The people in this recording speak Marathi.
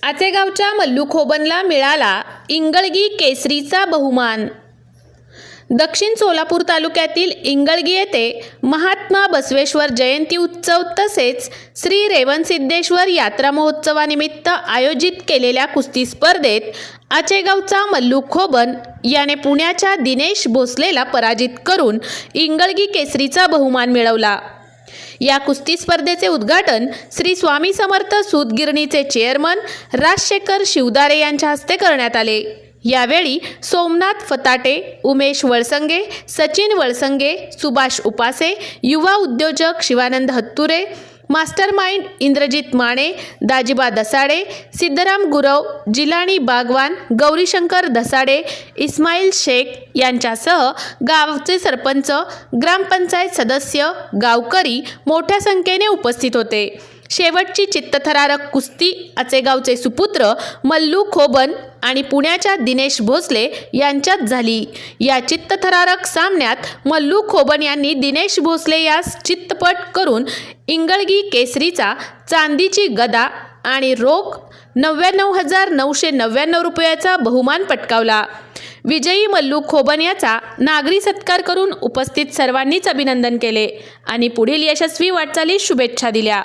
आचेगावच्या मल्लू खोबनला मिळाला इंगळगी केसरीचा बहुमान। दक्षिण सोलापूर तालुक्यातील इंगळगी येथे महात्मा बसवेश्वर जयंती उत्सव तसेच श्री रेवणसिद्धेश्वर यात्रा महोत्सवानिमित्त आयोजित केलेल्या कुस्ती स्पर्धेत आचेगावचा मल्लू खोबन याने पुण्याच्या दिनेश भोसलेला पराजित करून इंगळगी केसरीचा बहुमान मिळवला। या कुस्ती स्पर्धेचे उद्घाटन श्री स्वामी समर्थ सूतगिरणीचे चेअरमन राजशेखर शिवदारे यांच्या हस्ते करण्यात आले। यावेळी सोमनाथ फताटे, उमेश वळसंगे, सचिन वळसंगे, सुभाष उपासे, युवा उद्योजक शिवानंद हत्तुरे, मास्टरमाइंड इंद्रजित माने, दाजिबा दसाडे, सिद्धराम गुरव, जिलानी बागवान, गौरीशंकर दसाडे, इस्माईल शेख यांच्यासह गावचे सरपंच, ग्रामपंचायत सदस्य, गावकरी मोठ्या संख्येने उपस्थित होते। शेवटची चित्तथरारक कुस्ती आचेगावचे सुपुत्र मल्लू खोबन आणि पुण्याच्या दिनेश भोसले यांच्यात झाली। या चित्तथरारक सामन्यात मल्लू खोबन यांनी दिनेश भोसले यास चित्तपट करून इंगळगी केसरीचा चांदीची गदा आणि रोख 99,999 रुपयाचा बहुमान पटकावला। विजयी मल्लू खोबन याचा नागरी सत्कार करून उपस्थित सर्वांनीच अभिनंदन केले आणि पुढील यशस्वी वाटचालीस शुभेच्छा दिल्या।